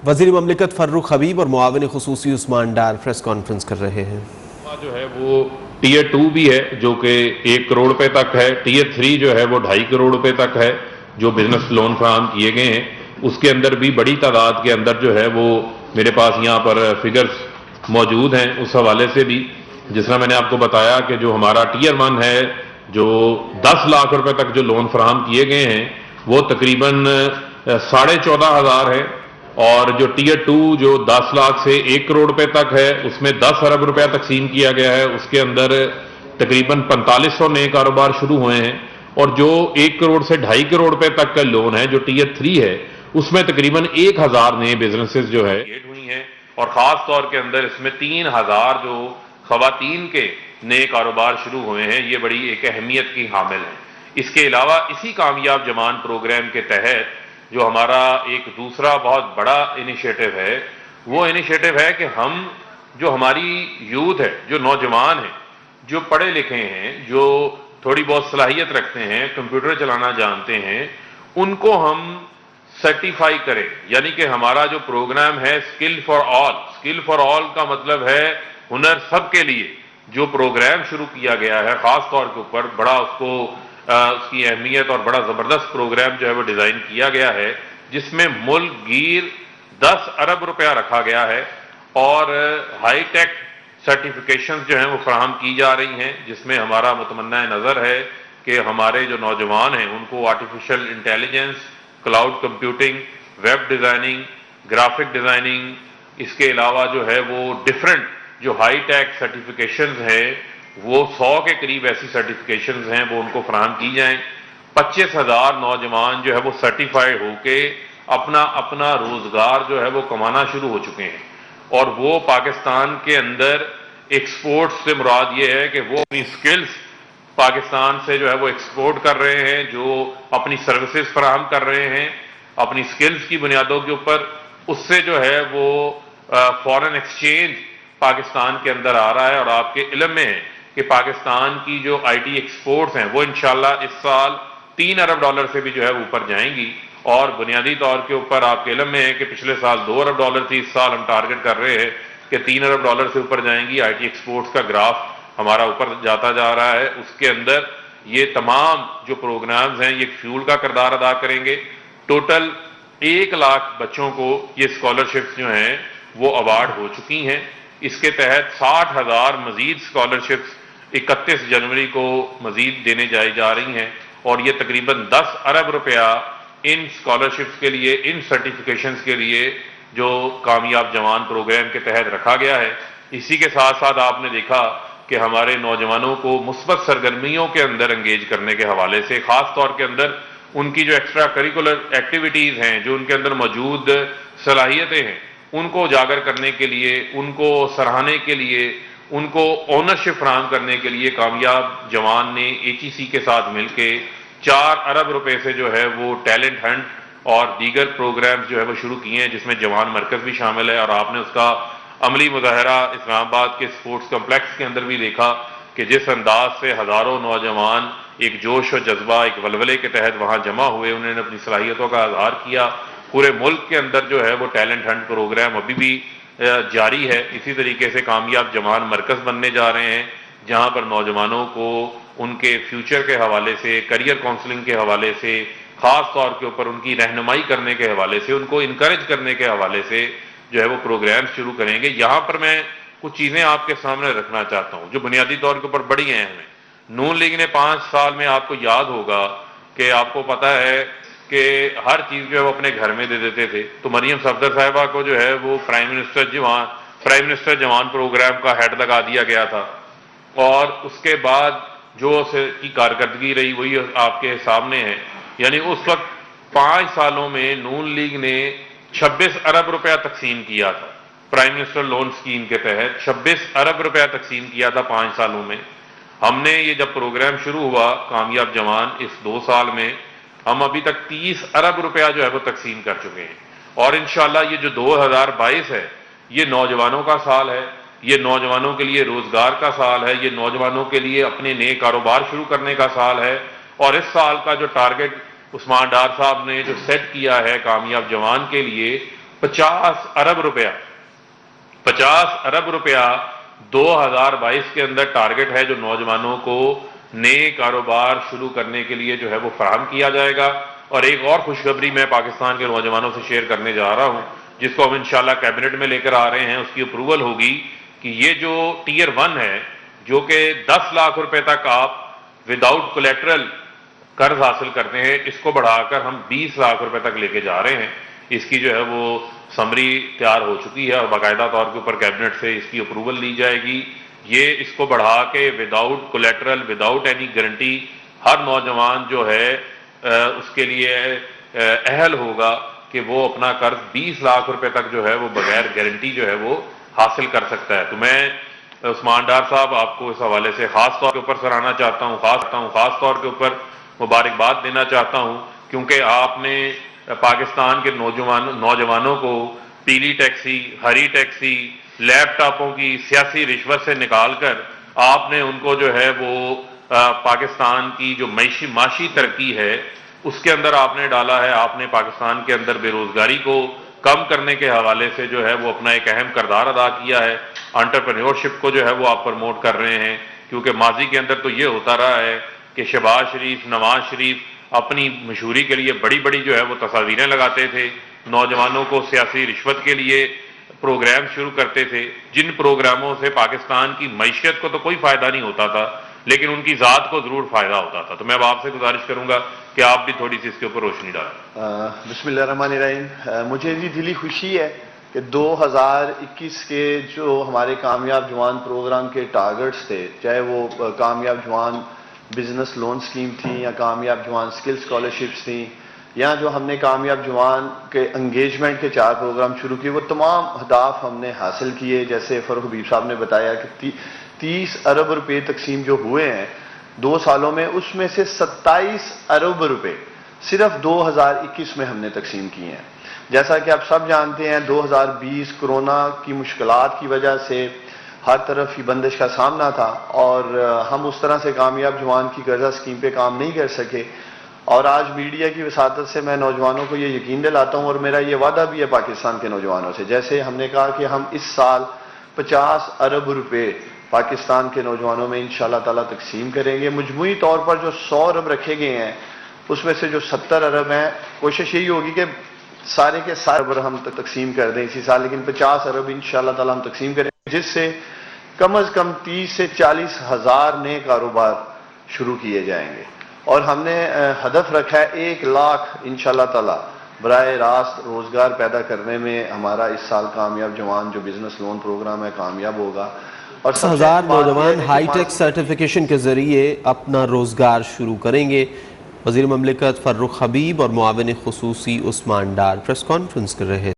وزیر مملکت فروخ حبیب اور معاون خصوصی عثمان ڈار پریس کانفرنس کر رہے ہیں۔ جو ہے وہ ٹیئر 2 بھی ہے جو کہ 1 کروڑ روپے تک ہے، ٹیئر 3 جو ہے وہ 2.5 کروڑ روپے تک ہے جو بزنس لون فراہم کیے گئے ہیں۔ اس کے اندر بھی بڑی تعداد کے اندر جو ہے وہ میرے پاس یہاں پر فگرز موجود ہیں، اس حوالے سے بھی جس طرح میں نے آپ کو بتایا کہ جو ہمارا ٹیئر 1 ہے جو 10 لاکھ روپے تک جو لون فراہم کیے گئے ہیں وہ تقریباً 14,500 ہے، اور جو ٹیئر 2 جو 10 لاکھ سے 1 کروڑ روپے تک ہے اس میں 10 ارب روپیہ تقسیم کیا گیا ہے، اس کے اندر تقریباً 4500 نئے کاروبار شروع ہوئے ہیں، اور جو 1 کروڑ سے 2.5 کروڑ روپے تک کا لون ہے جو ٹیئر 3 ہے اس میں تقریباً 1000 نئے بزنسز جو ہے ایڈ ہوئی ہیں، اور خاص طور کے اندر اس میں 3000 جو خواتین کے نئے کاروبار شروع ہوئے ہیں، یہ بڑی ایک اہمیت کی حامل ہیں۔ اس کے علاوہ اسی کامیاب جوان پروگرام کے تحت جو ہمارا ایک دوسرا بہت بڑا انیشیٹو ہے وہ انیشیٹو ہے کہ ہم جو ہماری یوتھ ہے، جو نوجوان ہیں، جو پڑھے لکھے ہیں، جو تھوڑی بہت صلاحیت رکھتے ہیں، کمپیوٹر چلانا جانتے ہیں، ان کو ہم سرٹیفائی کریں، یعنی کہ ہمارا جو پروگرام ہے skill for all, skill for all کا مطلب ہے ہنر سب کے لیے، جو پروگرام شروع کیا گیا ہے خاص طور کے اوپر بڑا اس کی اہمیت اور بڑا زبردست پروگرام جو ہے وہ ڈیزائن کیا گیا ہے جس میں ملک گیر 10 ارب روپیہ رکھا گیا ہے، اور ہائی ٹیک سرٹیفکیشنز جو ہیں وہ فراہم کی جا رہی ہیں، جس میں ہمارا متمنہ نظر ہے کہ ہمارے جو نوجوان ہیں ان کو artificial intelligence, cloud computing, web designing, graphic designing, اس کے علاوہ جو ہے وہ ڈیفرنٹ جو ہائی ٹیک سرٹیفکیشنز ہیں وہ 100 کے قریب ایسی سرٹیفکیشنز ہیں وہ ان کو فراہم کی جائیں۔ 25,000 نوجوان جو ہے وہ سرٹیفائیڈ ہو کے اپنا روزگار جو ہے وہ کمانا شروع ہو چکے ہیں، اور وہ پاکستان کے اندر ایکسپورٹ سے مراد یہ ہے کہ وہ اپنی سکلز پاکستان سے جو ہے وہ ایکسپورٹ کر رہے ہیں، جو اپنی سروسز فراہم کر رہے ہیں اپنی سکلز کی بنیادوں کے اوپر، اس سے جو ہے وہ فارن ایکسچینج پاکستان کے اندر آ رہا ہے، اور آپ کے علم میں ہے کہ پاکستان کی جو آئی ٹی ایکسپورٹس ہیں وہ انشاءاللہ اس سال 3 ارب ڈالر سے بھی جو ہے اوپر جائیں گی، اور بنیادی طور کے اوپر آپ کے علم میں ہے کہ پچھلے سال 2 ارب ڈالر تھی، اس سال ہم ٹارگٹ کر رہے ہیں کہ 3 ارب ڈالر سے اوپر جائیں گی۔ آئی ٹی ایکسپورٹس کا گراف ہمارا اوپر جاتا جا رہا ہے، اس کے اندر یہ تمام جو پروگرامز ہیں یہ فیول کا کردار ادا کریں گے۔ ٹوٹل 1 لاکھ بچوں کو یہ اسکالرشپس جو ہیں وہ ایوارڈ ہو چکی ہیں، اس کے تحت 60,000 مزید اسکالرشپس 31 جنوری کو مزید دینے جا رہی ہیں، اور یہ تقریباً 10 ارب روپیہ ان اسکالرشپس کے لیے، ان سرٹیفکیشنز کے لیے جو کامیاب جوان پروگرام کے تحت رکھا گیا ہے۔ اسی کے ساتھ ساتھ آپ نے دیکھا کہ ہمارے نوجوانوں کو مثبت سرگرمیوں کے اندر انگیج کرنے کے حوالے سے، خاص طور کے اندر ان کی جو ایکسٹرا کریکولر ایکٹیویٹیز ہیں، جو ان کے اندر موجود صلاحیتیں ہیں، ان کو اجاگر کرنے کے لیے، ان کو سراہنے کے لیے، ان کو اونرشپ فراہم کرنے کے لیے کامیاب جوان نے ایچ ای سی کے ساتھ مل کے 4 ارب روپے سے جو ہے وہ ٹیلنٹ ہنٹ اور دیگر پروگرامز جو ہے وہ شروع کیے ہیں، جس میں جوان مرکز بھی شامل ہے، اور آپ نے اس کا عملی مظاہرہ اسلام آباد کے اسپورٹس کمپلیکس کے اندر بھی دیکھا کہ جس انداز سے ہزاروں نوجوان ایک جوش و جذبہ، ایک ولولے کے تحت وہاں جمع ہوئے، انہوں نے اپنی صلاحیتوں کا اظہار کیا۔ پورے ملک کے اندر جو ہے وہ ٹیلنٹ ہنٹ پروگرام ابھی بھی جاری ہے۔ اسی طریقے سے کامیاب جوان مرکز بننے جا رہے ہیں، جہاں پر نوجوانوں کو ان کے فیوچر کے حوالے سے، کریئر کاؤنسلنگ کے حوالے سے، خاص طور کے اوپر ان کی رہنمائی کرنے کے حوالے سے، ان کو انکریج کرنے کے حوالے سے جو ہے وہ پروگرام شروع کریں گے۔ یہاں پر میں کچھ چیزیں آپ کے سامنے رکھنا چاہتا ہوں جو بنیادی طور کے اوپر بڑی اہم ہیں۔ نون لیگ نے 5 سال میں، آپ کو یاد ہوگا کہ آپ کو پتہ ہے کہ ہر چیز جو ہے وہ اپنے گھر میں دے دیتے تھے، تو مریم صفدر صاحبہ کو جو ہے وہ پرائم منسٹر جوان پروگرام کا ہیڈ لگا دیا گیا تھا، اور اس کے بعد جو اس کی کارکردگی رہی وہی آپ کے سامنے ہے۔ یعنی اس وقت 5 سالوں میں نون لیگ نے 26 ارب روپیہ تقسیم کیا تھا، پرائم منسٹر لون سکیم کے تحت 26 ارب روپیہ تقسیم کیا تھا 5 سالوں میں۔ ہم نے یہ جب پروگرام شروع ہوا کامیاب جوان، اس 2 سال میں ہم ابھی تک 30 ارب روپیہ جو ہے وہ تقسیم کر چکے ہیں، اور انشاءاللہ یہ جو 2022 ہے یہ نوجوانوں کا سال ہے، یہ نوجوانوں کے لیے روزگار کا سال ہے، یہ نوجوانوں کے لیے اپنے نئے کاروبار شروع کرنے کا سال ہے، اور اس سال کا جو ٹارگٹ عثمان ڈار صاحب نے جو سیٹ کیا ہے کامیاب جوان کے لیے، 50 ارب روپیہ 2022 کے اندر ٹارگٹ ہے جو نوجوانوں کو نئے کاروبار شروع کرنے کے لیے جو ہے وہ فراہم کیا جائے گا. اور ایک اور خوشخبری میں پاکستان کے نوجوانوں سے شیئر کرنے جا رہا ہوں جس کو ہم انشاءاللہ کیبنٹ میں لے کر آ رہے ہیں, اس کی اپروول ہوگی کہ یہ جو ٹیئر 1 ہے جو کہ 10 لاکھ روپے تک آپ وداؤٹ کولیٹرل قرض حاصل کرتے ہیں, اس کو بڑھا کر ہم 20 لاکھ روپے تک لے کے جا رہے ہیں. اس کی جو ہے وہ سمری تیار ہو چکی ہے اور باقاعدہ طور کے اوپر کیبنٹ سے اس کی اپروول لی جائے گی. یہ اس کو بڑھا کے without collateral without any guarantee ہر نوجوان جو ہے اس کے لیے اہل ہوگا کہ وہ اپنا قرض 20 لاکھ روپے تک جو ہے وہ بغیر گارنٹی جو ہے وہ حاصل کر سکتا ہے. تو میں عثمان ڈار صاحب آپ کو اس حوالے سے خاص طور کے اوپر سراہنا چاہتا ہوں, خاص طور کے اوپر مبارکباد دینا چاہتا ہوں کیونکہ آپ نے پاکستان کے نوجوانوں کو پیلی ٹیکسی, ہری ٹیکسی, لیپ ٹاپوں کی سیاسی رشوت سے نکال کر آپ نے ان کو جو ہے وہ پاکستان کی جو معاشی ترقی ہے اس کے اندر آپ نے ڈالا ہے. آپ نے پاکستان کے اندر بے روزگاری کو کم کرنے کے حوالے سے جو ہے وہ اپنا ایک اہم کردار ادا کیا ہے. انٹرپرینیورشپ کو جو ہے وہ آپ پروموٹ کر رہے ہیں کیونکہ ماضی کے اندر تو یہ ہوتا رہا ہے کہ شہباز شریف, نواز شریف اپنی مشہوری کے لیے بڑی بڑی جو ہے وہ تصاویریں لگاتے تھے, نوجوانوں کو سیاسی رشوت کے لیے پروگرام شروع کرتے تھے جن پروگراموں سے پاکستان کی معیشت کو تو کوئی فائدہ نہیں ہوتا تھا لیکن ان کی ذات کو ضرور فائدہ ہوتا تھا. تو میں اب آپ سے گزارش کروں گا کہ آپ بھی تھوڑی سی اس کے اوپر روشنی ڈالیں. بسم اللہ الرحمن الرحیم. مجھے بھی دلی خوشی ہے کہ 2021 کے جو ہمارے کامیاب جوان پروگرام کے ٹارگٹس تھے, چاہے وہ کامیاب جوان بزنس لون سکیم تھی یا کامیاب جوان سکل اسکالرشپس تھیں یا جو ہم نے کامیاب جوان کے انگیجمنٹ کے 4 پروگرام شروع کیے, وہ تمام اہداف ہم نے حاصل کیے. جیسے فروخ حبیب صاحب نے بتایا کہ 30 ارب روپے تقسیم جو ہوئے ہیں 2 سالوں میں, اس میں سے 27 ارب روپے صرف 2021 میں ہم نے تقسیم کیے ہیں. جیسا کہ آپ سب جانتے ہیں 2020 کورونا کی مشکلات کی وجہ سے ہر طرف ہی بندش کا سامنا تھا اور ہم اس طرح سے کامیاب جوان کی قرضہ اسکیم پہ کام نہیں کر سکے. اور آج میڈیا کی وساطت سے میں نوجوانوں کو یہ یقین دلاتا ہوں اور میرا یہ وعدہ بھی ہے پاکستان کے نوجوانوں سے, جیسے ہم نے کہا کہ ہم اس سال 50 ارب روپے پاکستان کے نوجوانوں میں انشاءاللہ تعالیٰ تقسیم کریں گے. مجموعی طور پر جو 100 ارب رکھے گئے ہیں اس میں سے جو 70 ارب ہیں, کوشش یہی ہوگی کہ سارے کے سارے ارب ہم تقسیم کر دیں اسی سال, لیکن 50 ارب انشاءاللہ تعالیٰ ہم تقسیم کریں گے جس سے کم از کم 30 سے 40 ہزار نئے کاروبار شروع کیے جائیں گے. اور ہم نے ہدف رکھا ہے 1 لاکھ انشاءاللہ تعالیٰ براہ راست روزگار پیدا کرنے میں ہمارا اس سال کامیاب جوان جو بزنس لون پروگرام ہے کامیاب ہوگا. اور 10,000 نوجوان ہائی ٹیک سرٹیفیکیشن کے ذریعے اپنا روزگار شروع کریں گے. وزیر مملکت فروخ حبیب اور معاون خصوصی عثمان ڈار پریس کانفرنس کر رہے